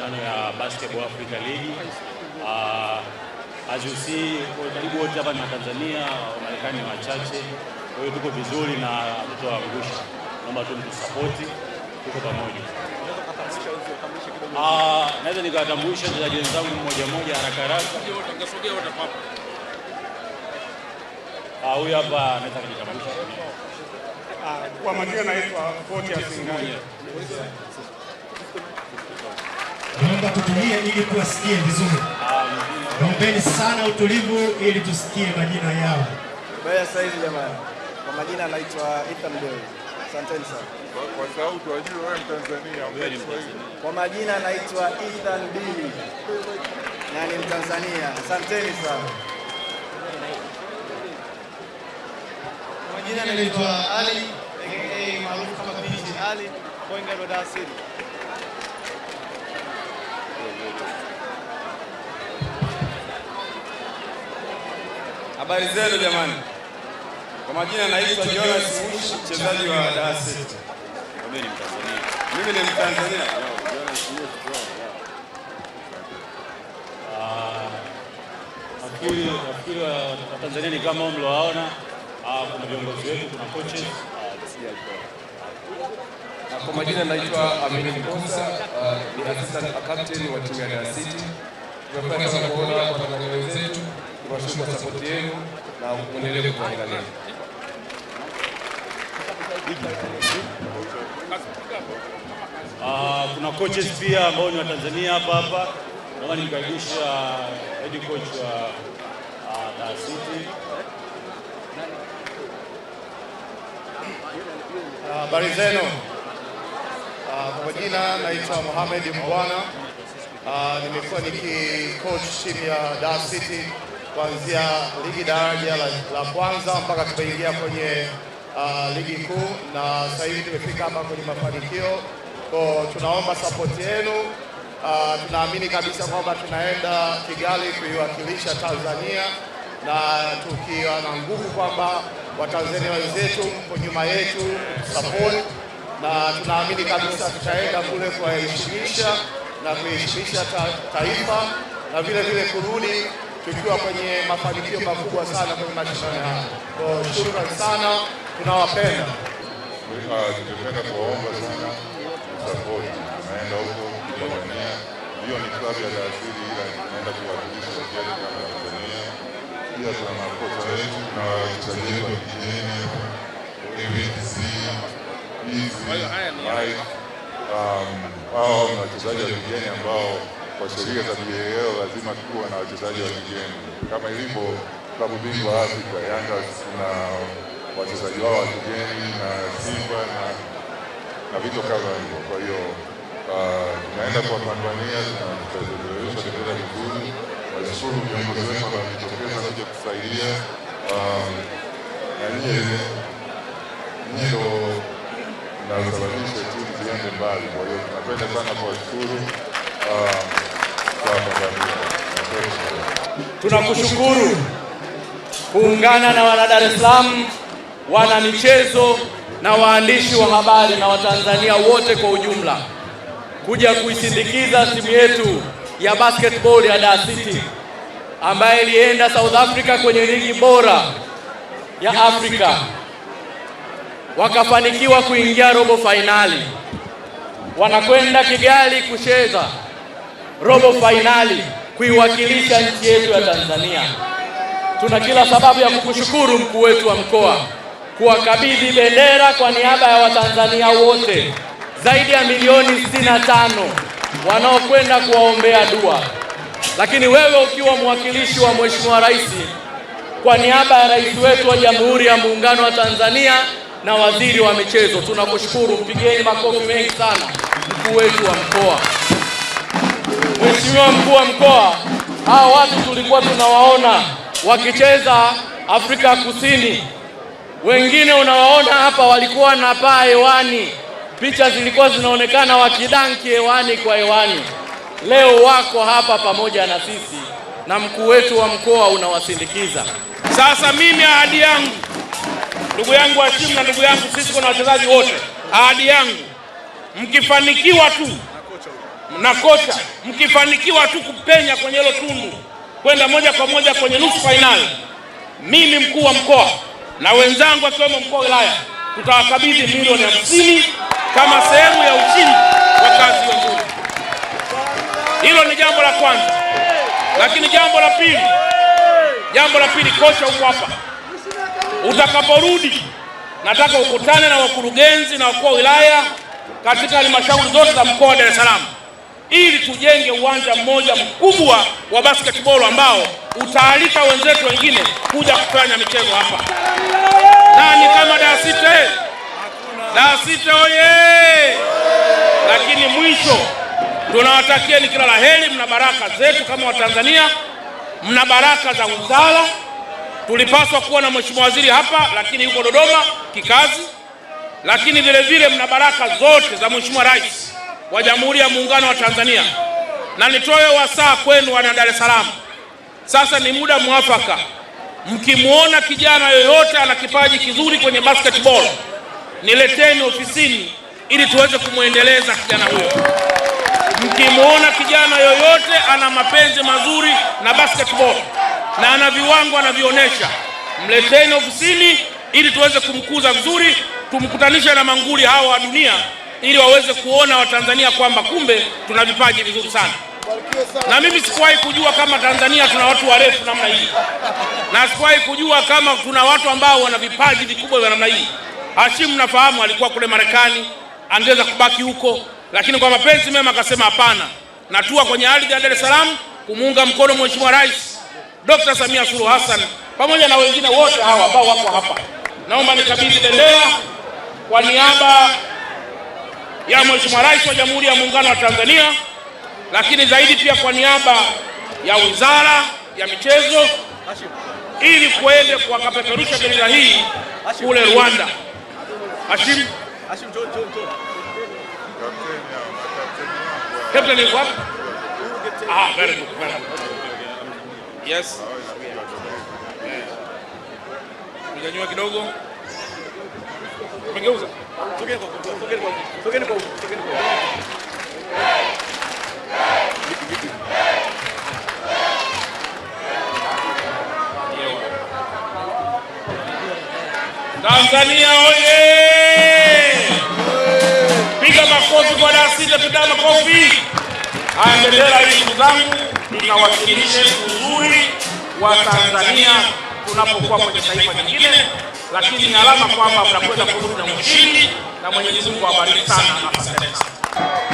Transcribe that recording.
mashindano ya Basketball Africa League. As you see, karibu wote hapa ni wa Tanzania, Wamarekani ni wachache. Kwa hiyo tuko vizuri na tutawaangusha. Naomba tu mtusapoti, tuko pamoja. Naweza nikawatambulisha wachezaji wenzangu mmoja mmoja haraka haraka. Huyu hapa anaweza kujitambulisha. Kwa majina naitwa Fortius Nganya. Naomba tutulie ili tuwasikie vizuri. Naombeni sana utulivu ili tusikie majina yao. Baya saizi jamani. Kwa majina naitwa Ethan Bell. Asanteni sana. Kwa sauti wajue wewe Mtanzania, wewe ni Mtanzania. Kwa majina naitwa Ethan Bell. Na ni Mtanzania. Asanteni sana. Kwa majina naitwa Ali, aka maarufu kama PG Ali, point guard wa Dar City. Habari zenu jamani. Kwa majina naitwa Jonas Mushi, mchezaji wa Dar City. Mimi ni Mtanzania. Mimi ni Mtanzania. Nafikiri wa Tanzania ni kama mlowaona. Kuna viongozi wetu, kuna coaches. Kwa majina naitwa Amin Mkosa, ni assistant captain wa timu ya Dar City. Tumefurahi sana kuona Watanzania wenzetu, tunashukuru kwa support yenu na muendelee kutuangalia. Kuna coaches pia ambao ni wa Tanzania hapa. Naomba nimkaribishe head coach wa Dar City. Habari zenu. Kwa jina naitwa Mohamed Mbwana. Nimekuwa nikicoach timu ya Dar City kuanzia ligi daraja la kwanza mpaka tumeingia kwenye ligi kuu, na sasa hivi tumefika hapa kwenye mafanikio. Kwa tunaomba support yenu. Tunaamini kabisa kwamba tunaenda Kigali kuiwakilisha Tanzania, na tukiwa na nguvu kwamba Watanzania wenzetu kwa nyuma yetu support, na tunaamini kabisa tutaenda kule kuheshimisha na kuheshimisha taifa, na vile vile kurudi tukiwa kwenye mafanikio makubwa sana kwenye mashindano haya. Kwa shukrani sana, tunawapenda. Tungependa kuwaomba sana support. Naenda huko Tanzania. Hiyo ni klabu ya Dar City, ila naenda kuwakilisha wachezaji kama Tanzania. Pia tuna makocha wetu na wachezaji wa kigeni, hao ni wachezaji wa kigeni ambao kwa sheria za BAL lazima kuwa na wachezaji wa kigeni. Kama ilivyo klabu bingwa Afrika, Yanga na wachezaji wao wa kigeni, na Simba na vitu kama hivyo. Kwa hiyo tunaenda kwa Tanzania, tunatazamisha bendera vizuri. Nashukuru viongozi wetu wamejitokeza kuja kusaidia, na nyie ndio mnasababisha timu ziende mbali. Kwa hiyo tunapenda sana kuwashukuru kwa Tanzania. Tunakushukuru kuungana na wana Dar es Salaam, wana michezo na waandishi wa habari na Watanzania wote kwa ujumla kuja kuisindikiza timu yetu ya basketball ya Dar City ambaye ilienda South Africa kwenye ligi bora ya Afrika, wakafanikiwa kuingia robo finali. Wanakwenda Kigali kucheza robo finali kuiwakilisha nchi yetu ya Tanzania. Tuna kila sababu ya kukushukuru mkuu wetu wa mkoa kuwakabidhi bendera kwa niaba ya Watanzania wote zaidi ya milioni 65 wanaokwenda kuwaombea dua. Lakini wewe ukiwa mwakilishi wa Mheshimiwa Rais, kwa niaba ya rais wetu wa Jamhuri ya Muungano wa Tanzania na waziri wa michezo, tunakushukuru. Mpigeni makofi mengi sana mkuu wetu wa mkoa. Mheshimiwa mkuu wa mkoa, hao watu tulikuwa tunawaona wakicheza Afrika Kusini, wengine unawaona hapa walikuwa na paa hewani, picha zilikuwa zinaonekana wakidanki hewani kwa hewani. Leo wako hapa pamoja na sisi na mkuu wetu wa mkoa unawasindikiza. Sasa mimi ahadi yangu, ndugu yangu wa timu na ndugu yangu sisi kuna wachezaji wote, ahadi yangu mkifanikiwa tu na kocha mkifanikiwa tu kupenya kwenye hilo tundu kwenda moja kwa moja kwenye nusu fainali, mimi mkuu wa mkoa na wenzangu akiwemo mkuu wa wilaya tutawakabidhi milioni 50 kama sehemu ya ushindi wa kazi nzuri. Hilo ni jambo la kwanza. Lakini jambo la pili, kocha uko hapa. Utakaporudi nataka ukutane na wakurugenzi na wakuu wa wilaya katika halmashauri zote za mkoa wa Dar es Salaam ili tujenge uwanja mmoja mkubwa wa basketball ambao utaalika wenzetu wengine kuja kufanya michezo hapa. Nani kama Dar City? Dar City oye! Lakini mwisho tunawatakieni kila la heri. Mna baraka zetu kama Watanzania, mna baraka za wizara. Tulipaswa kuwa na mheshimiwa waziri hapa, lakini yuko Dodoma kikazi. Lakini vile vile mna baraka zote za Mheshimiwa Rais wa Jamhuri ya Muungano wa Tanzania. Na nitoe wasaa kwenu wana Dar es Salaam, sasa ni muda mwafaka. Mkimuona kijana yoyote ana kipaji kizuri kwenye basketball, nileteni ofisini ili tuweze kumuendeleza kijana huyo. Mkimuona kijana yoyote ana mapenzi mazuri na basketball na ana viwango anavionyesha, mleteni ofisini ili tuweze kumkuza vizuri, tumkutanisha na manguli hawa wa dunia ili waweze kuona Watanzania kwamba kumbe tuna vipaji vizuri sana. Na mimi sikuwahi kujua kama Tanzania tuna watu warefu namna hii. Na sikuwahi kujua kama tuna watu ambao wana vipaji vikubwa vya namna hii. Hashim nafahamu alikuwa kule Marekani, angeweza kubaki huko, lakini kwa mapenzi mema akasema hapana. Natua kwenye ardhi ya Dar es Salaam kumuunga mkono Mheshimiwa Rais Dr. Samia Suluhu Hassan pamoja na wengine wote hawa ambao wako hapa. Naomba nikabidhi bendera kwa niaba ya Mheshimiwa Rais wa Jamhuri ya Muungano wa Tanzania, lakini zaidi pia kwa niaba ya Wizara ya Michezo ili kuende kuwakapeperusha bendera hii kule Rwanda. Hashim Captain is what? Very good, very good. Yes. Mjanyua kidogo. Mgeuza. Sogeni kwa. Tanzania oye! Piga makofi kwa Dar City, piga makofi. Haya, bendera hii ndugu zangu inawakilisha uzuri wa Tanzania tunapokuwa kwenye taifa jingine, lakini ni alama kwamba mnakwenda kurudi na ushindi, na Mwenyezi Mungu awabariki sana. Asante sana.